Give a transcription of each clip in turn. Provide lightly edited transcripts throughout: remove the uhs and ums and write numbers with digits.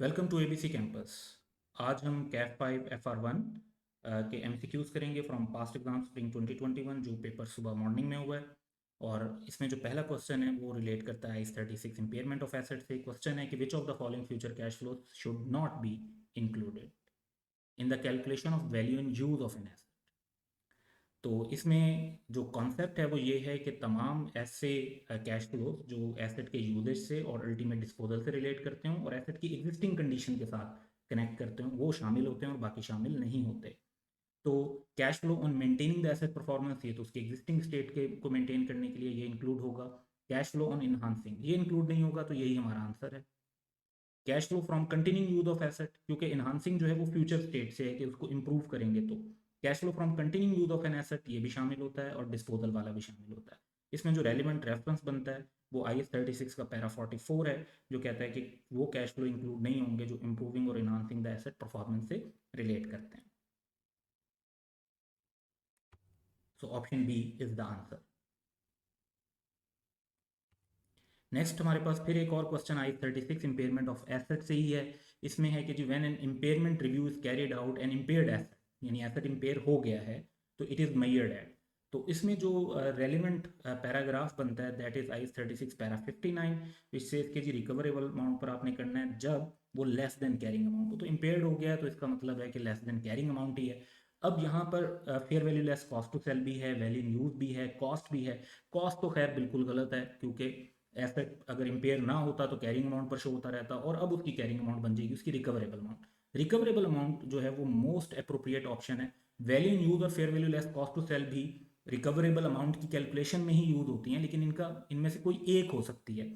Welcome to ABC campus. आज हम Kaif 5 FR1 के एमसीक्यूज करेंगे फ्रॉम पास्ट एग्जाम स्प्रिंग 2021 जो पेपर सुबह मॉर्निंग में हुआ है। और इसमें जो पहला क्वेश्चन है वो रिलेट करता है IS 36 इम्पेयरमेंट ऑफ एसेट से। क्वेश्चन है कि which of the following future cash flow should not be included in the calculation of value in use of an asset. तो इसमें जो कॉन्सेप्ट है वो ये है कि तमाम ऐसे कैश फ्लोज जो एसेट के यूजेज से और अल्टीमेट डिस्पोजल से रिलेट करते हों और एसेट की एग्जिस्टिंग कंडीशन के साथ कनेक्ट करते हों वो शामिल होते हैं और बाकी शामिल नहीं होते। तो cash flow on maintaining the asset performance, ये तो उसकी एग्जिस्टिंग स्टेट के को मेंटेन करने के लिए ये इंक्लूड होगा। कैश फ्लो ऑन इन्हांसिंग ये इंक्लूड नहीं होगा, तो यही हमारा आंसर है। Cash flow from continuing use of asset, क्योंकि इन्हांसिंग जो है वो फ्यूचर स्टेट से है कि उसको इंप्रूव करेंगे, तो cash flow from continuing use of an asset ये भी शामिल होता है और डिस्पोजल वाला भी शामिल होता है। इसमें जो रेलिवेंट रेफरेंस बनता है वो IS 36 का पैरा 44 है, जो कहता है कि वो कैश फ्लो इंक्लूड नहीं होंगे जो इंप्रूविंग और इन्हांसिंग द एसेट परफॉर्मेंस से रिलेट करते हैं। So option B is the answer. Next हमारे पास फिर एक और question IS 36 impairment of asset से ही है। इसमें है कि जी when an impairment review is carried out an impaired asset, यानी एसेट इम्पेयर हो गया है तो इट इज़ मेजर्ड एट। तो इसमें जो रेलिवेंट पैराग्राफ बनता है that is IS 36 para 59, which says कि जी रिकवरेबल अमाउंट पर आपने करना है जब वो लेस देन कैरिंग अमाउंट। तो इम्पेयर्ड हो गया है तो इसका मतलब है कि लेस देन कैरिंग अमाउंट ही है। अब यहाँ पर fair value less cost to sell भी है, वैल्यू इन यूज भी है, कॉस्ट भी है। कॉस्ट तो खैर बिल्कुल गलत है, क्योंकि एसेट अगर इम्पेयर ना होता तो कैरिंग अमाउंट पर शो होता रहता, और अब उसकी कैरिंग अमाउंट बन जाएगी उसकी रिकवरेबल अमाउंट। रिकवरेबल अमाउंट जो है वो मोस्ट अप्रोप्रिएट ऑप्शन है। वैल्यू इन यूज और fair value less cost to sell भी रिकवरेबल अमाउंट की कैलकुलेशन में ही यूज होती हैं, लेकिन इनमें से कोई एक हो सकती है।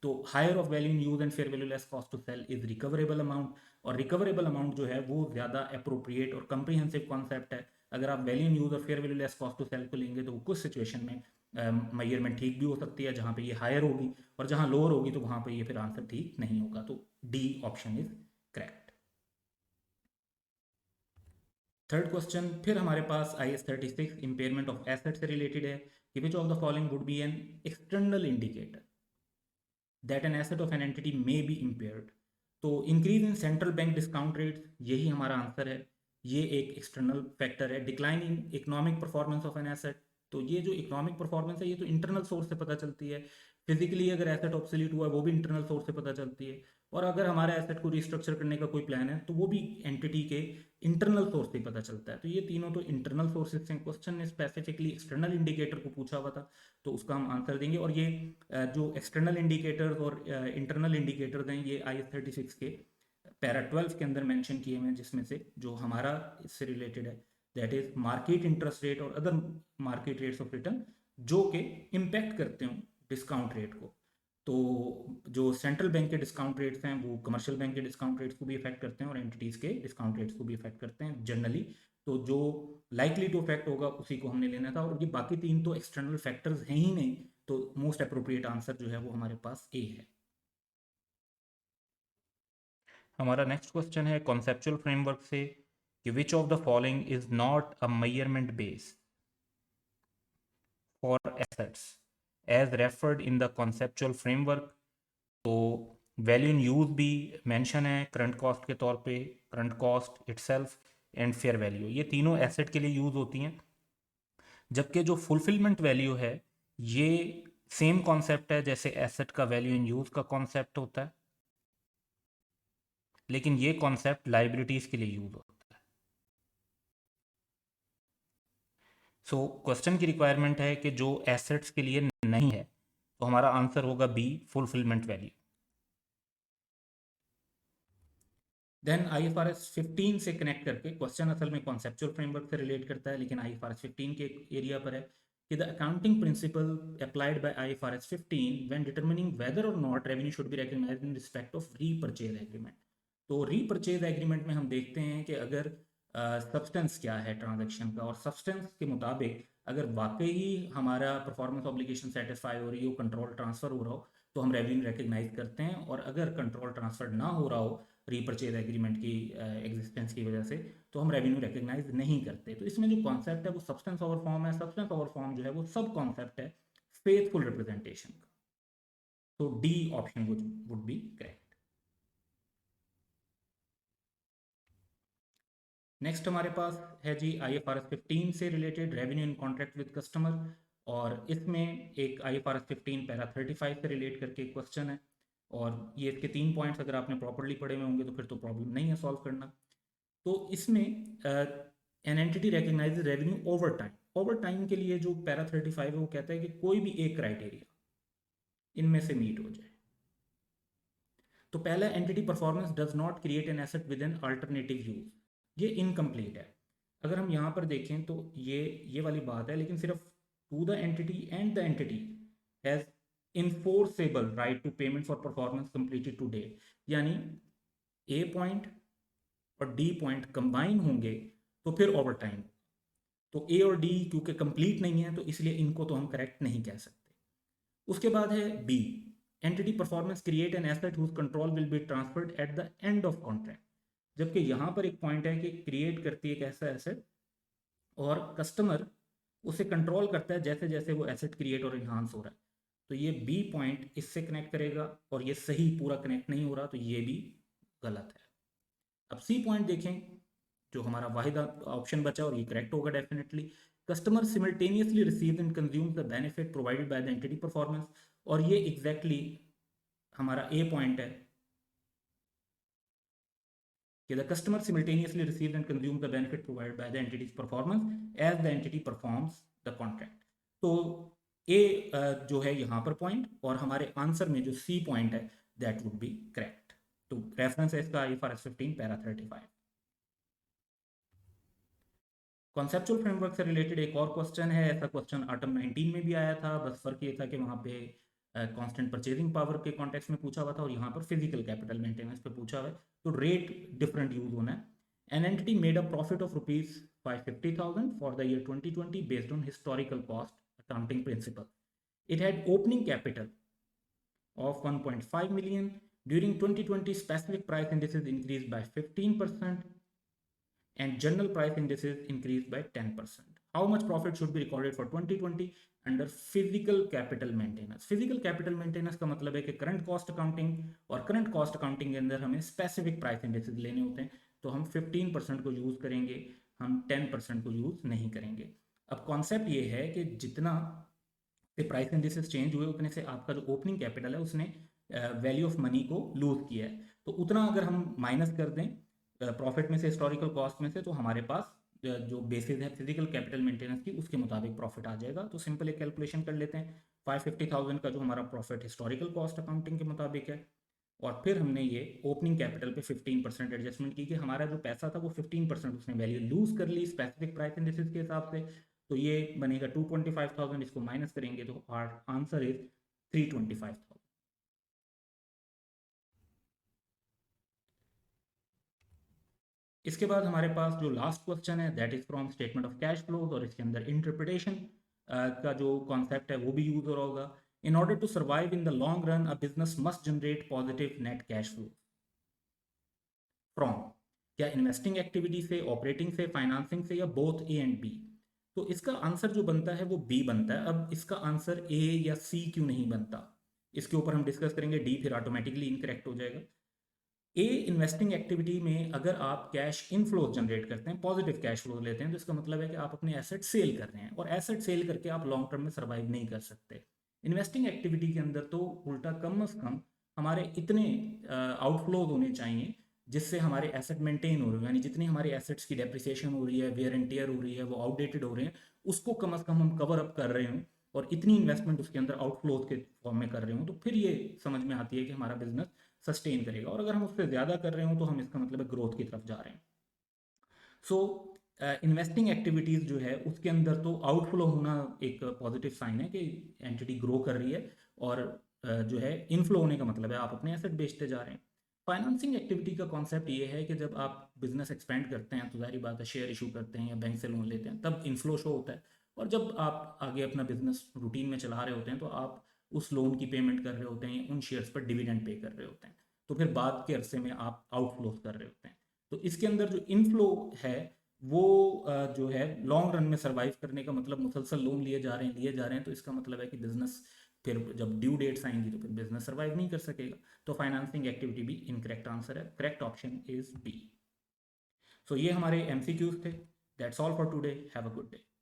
तो higher of value in use and fair value less cost to sell is recoverable amount. और रिकवरेबल अमाउंट जो है वो ज़्यादा अप्रोप्रिएट और कंप्रीहेंसिव कॉन्सेप्ट है। अगर आप वैल्यू इन यूज और fair value less cost to sell को लेंगे तो कुछ सिचुएशन में मेजरमेंट ठीक भी हो सकती है जहाँ पे ये हायर होगी, और जहाँ लोअर होगी तो वहाँ पे ये फिर आंसर ठीक नहीं होगा। तो D option is correct. Third question फिर हमारे पास IS 36 इम्पेयरमेंट ऑफ एसेट से रिलेटेड है कि which of the following would be an external indicator that an asset of an entity may be impaired. तो increase in central bank discount rate, यही हमारा answer है। ये एक एक्सटर्नल फैक्टर है। Decline in economic performance of an asset, तो ये जो इकोनॉमिक परफॉर्मेंस है ये तो इंटरनल सोर्स से पता चलती है। फिजिकली अगर एसेट ऑब्सोल्यूट हुआ है वो भी इंटरनल सोर्स से पता चलती है। और अगर हमारे एसेट को रिस्ट्रक्चर करने का कोई प्लान है तो वो भी एंटिटी के इंटरनल सोर्स से पता चलता है। तो ये तीनों तो इंटरनल सोर्सेज हैं। क्वेश्चन ने स्पेसिफिकली एक्सटर्नल इंडिकेटर को पूछा हुआ था, तो उसका हम आंसर देंगे। और ये जो एक्सटर्नल इंडिकेटर्स और इंटरनल इंडिकेटर्स हैं ये IS 36 के पैरा 12 के अंदर मेंशन किए हुए हैं, जिसमें से जो हमारा इससे रिलेटेड है that is market interest rate और other market rates of return जो कि इम्पैक्ट करते हो डिस्काउंट रेट को। तो जो सेंट्रल बैंक के डिस्काउंट रेट्स हैं वो कमर्शियल बैंक के डिस्काउंट रेट्स को भी इफेक्ट करते हैं और एंटिटीज के डिस्काउंट रेट्स को भी इफेक्ट करते हैं जनरली। तो जो लाइकली टू इफेक्ट होगा उसी को हमने लेना था, और ये बाकी तीन तो एक्सटर्नल फैक्टर्स हैं ही नहीं। तो मोस्ट अप्रोप्रिएट आंसर जो है वो हमारे पास ए है। हमारा नेक्स्ट क्वेश्चन है कॉन्सेप्चुअल फ्रेमवर्क से कि which of the following is not a measurement base for assets as referred in the conceptual framework. तो वैल्यू इन यूज भी मेंशन है करंट कॉस्ट के तौर पे, current cost itself and fair value, ये तीनों एसेट के लिए यूज होती हैं। जबकि जो फुलफिलमेंट वैल्यू है ये सेम कॉन्सेप्ट है जैसे एसेट का वैल्यू इन यूज का कॉन्सेप्ट होता है, लेकिन ये कॉन्सेप्ट लाइबिलिटीज के लिए यूज होता है। सो क्वेश्चन की रिक्वायरमेंट है कि जो एसेट्स के लिए नहीं है, तो हमारा आंसर होगा B fulfilment value. Then IFRS 15 से कनेक्ट करके क्वेश्चन असल में कॉन्सेप्चुअल फ्रेमवर्क से रिलेट करता है, लेकिन IFRS 15 के एरिया पर है कि the accounting principle applied by IFRS 15 when determining whether or not revenue should be recognised in respect of repurchase agreement. तो रीपर्चेज एग्रीमेंट में हम देखते हैं कि अगर सब्सटेंस क्या है ट्रांजेक्शन का, और सब्सटेंस के मुताबिक अगर वाकई ही हमारा परफॉर्मेंस ऑब्लिगेशन सेटिस्फाई हो रही हो, कंट्रोल ट्रांसफर हो रहा हो, तो हम रेवेन्यू रिकग्नाइज करते हैं। और अगर कंट्रोल ट्रांसफर ना हो रहा हो रीपरचेज एग्रीमेंट की एग्जिस्टेंस की वजह से, तो हम रेवेन्यू रिकग्नाइज नहीं करते। तो इसमें जो कॉन्सेप्ट है वो सब्सटेंस ओवर फॉर्म है। सब्सटेंस ओवर फॉर्म जो है वो सब कॉन्सेप्ट है फेथफुल रिप्रेजेंटेशन का। तो D option would be correct. Next हमारे पास है जी IFRS 15 से related revenue in contract with customer, और इसमें एक IFRS 15 पैरा 35 से रिलेट करके एक क्वेश्चन है, और ये इसके 3 पॉइंट्स अगर आपने प्रॉपरली पढ़े हुए होंगे तो फिर तो प्रॉब्लम नहीं है सॉल्व करना। तो इसमें an entity recognise revenue over time. Over time के लिए जो पैरा 35 है वो कहता है कि कोई भी एक क्राइटेरिया इनमें से मीट हो जाए। तो पहला, entity performance does not create an asset with an alternative use, ये इनकम्प्लीट है। अगर हम यहाँ पर देखें तो ये वाली बात है, लेकिन सिर्फ to the entity and the entity has enforceable right to payment for performance completed to date, यानी ए पॉइंट और डी पॉइंट कंबाइन होंगे तो फिर ओवर टाइम। तो ए और डी क्योंकि कंप्लीट नहीं है तो इसलिए इनको तो हम करेक्ट नहीं कह सकते। उसके बाद है B, entity performance create an asset whose control will be transferred at the end of contract, जबकि यहां पर एक पॉइंट है कि क्रिएट करती है एक ऐसा एसेट और कस्टमर उसे कंट्रोल करता है जैसे जैसे वो एसेट क्रिएट और इन्हांस हो रहा है। तो ये बी पॉइंट इससे कनेक्ट करेगा और ये सही पूरा कनेक्ट नहीं हो रहा, तो ये भी गलत है। अब सी पॉइंट देखें, जो हमारा वाहिद ऑप्शन बचा और ये करेक्ट होगा definitely. Customer simultaneously receives and consumes the benefit provided by the entity performance, और ये एग्जैक्टली हमारा ए पॉइंट है कि the customer simultaneously receives and consumes the benefit provided by the entity's performance as the entity performs the contract. तो A जो है यहाँ पर पॉइंट, और हमारे आंसर में जो सी पॉइंट है दैट वुड बी करेक्ट। तो रेफरेंस है इसका IFRS 15 पैरा 35। कॉन्सेप्चुअल फ्रेमवर्क से रिलेटेड एक और क्वेश्चन है, ऐसा क्वेश्चन आटम 19 में भी आया था, बस फर्क ये था कि वहाँ पे कांस्टेंट परचेजिंग पावर के कॉन्टेक्स्ट में पूछा हुआ था और यहाँ पर फिजिकल कैपिटल मेंटेनेंस पे पूछा हुआ है, तो रेट डिफरेंट यूज होना है। An entity made a profit of ₹550,000 for the year 2020 based on historical cost accounting principle. It had opening capital of 1.5 million. During 2020, specific price indices increased by 15% and general price indices increased by 10%. How much profit should be recorded for 2020 under physical capital maintenance? Physical capital maintenance का मतलब है कि current cost accounting, और current cost accounting के अंदर हमें specific price indexes लेने होते हैं, तो हम 15% को यूज करेंगे, हम 10% को यूज नहीं करेंगे। अब कॉन्सेप्ट ये है कि जितना से प्राइस इंडेक्सेस चेंज हुए उतने से आपका जो ओपनिंग कैपिटल है उसने वैल्यू ऑफ मनी को लूज किया है, तो उतना अगर हम माइनस कर दें प्रॉफिट में से, हिस्टोरिकल कॉस्ट में से, तो हमारे पास जो बेसिस है फिजिकल कैपिटल मेंटेनेंस की उसके मुताबिक प्रॉफिट आ जाएगा। तो सिंपल एक कैलकुलेशन कर लेते हैं। 550,000 का जो हमारा प्रॉफिट हिस्टोरिकल कॉस्ट अकाउंटिंग के मुताबिक है, और फिर हमने ये ओपनिंग कैपिटल पे 15% एडजस्टमेंट की कि हमारा जो पैसा था वो 15% उसने वैल्यू लूज कर ली स्पेसिफिक प्राइस इंडेक्सेस के हिसाब से, तो ये बनेगा 225,000, इसको माइनस करेंगे तो आंसर इज 325,000। इसके बाद हमारे पास जो लास्ट क्वेश्चन है that is from statement of cash flows, और इसके अंदर इंटरप्रिटेशन का जो कॉन्सेप्ट है वो भी यूज हो रहा होगा। In order to survive in the long run a business must generate positive net cash flow from, क्या इन्वेस्टिंग एक्टिविटी से, ऑपरेटिंग से, फाइनेंसिंग से, या बोथ ए एंड बी? तो इसका आंसर जो बनता है वो बी बनता है। अब इसका आंसर ए या सी क्यों नहीं बनता, इसके ऊपर हम डिस्कस करेंगे। डी फिर ऑटोमेटिकली इनकरेक्ट हो जाएगा। ए, इन्वेस्टिंग एक्टिविटी में अगर आप कैश इनफ्लो जनरेट करते हैं, पॉजिटिव कैश फ्लो लेते हैं, तो इसका मतलब है कि आप अपने एसेट सेल कर रहे हैं, और एसेट सेल करके आप लॉन्ग टर्म में सर्वाइव नहीं कर सकते। इन्वेस्टिंग एक्टिविटी के अंदर तो उल्टा कम से कम हमारे इतने आउटफ्लोज होने चाहिए जिससे हमारे एसेट मेंटेन हो रहे हैं, यानी जितनी हमारी एसेट्स की डेप्रिसिएशन हो रही है, वेयर एंड टेयर हो रही है, वो आउटडेटेड हो रहे हैं, उसको कम से कम हम कवर अप कर रहे हों, और इतनी इन्वेस्टमेंट उसके अंदर आउटफ्लोज के फॉर्म में कर रहे हो, तो फिर ये समझ में आती है कि हमारा बिजनेस सस्टेन करेगा। और अगर हम उससे ज़्यादा कर रहे हो तो हम इसका मतलब है ग्रोथ की तरफ जा रहे हैं। सो इन्वेस्टिंग एक्टिविटीज़ जो है उसके अंदर तो आउटफ्लो होना एक पॉजिटिव साइन है कि एंटिटी ग्रो कर रही है, और जो है इनफ्लो होने का मतलब है आप अपने एसेट बेचते जा रहे हैं। फाइनेंसिंग एक्टिविटी का कॉन्सेप्ट ये है कि जब आप बिजनेस एक्सपेंड करते हैं तो जाहिर बात है शेयर इशू करते हैं या बैंक से लोन लेते हैं, तब इनफ्लो शो होता है, और जब आप आगे अपना बिजनेस रूटीन में चला रहे होते हैं तो आप उस लोन की पेमेंट कर रहे होते हैं, उन शेयर्स पर डिविडेंड पे कर रहे होते हैं, तो फिर बाद के अरसे में आप आउटफ्लो कर रहे होते हैं। तो इसके अंदर जो इनफ्लो है वो जो है लॉन्ग रन में सर्वाइव करने का मतलब, मुसलसल लोन लिए जा रहे हैं लिए जा रहे हैं, तो इसका मतलब है कि बिजनेस फिर जब ड्यू डेट्स आएंगी तो फिर बिजनेस सर्वाइव नहीं कर सकेगा। तो फाइनेंसिंग एक्टिविटी भी इनकरेक्ट आंसर है, करेक्ट ऑप्शन इज बी। सो ये हमारे MCQs थे. That's all for today. Have a good day.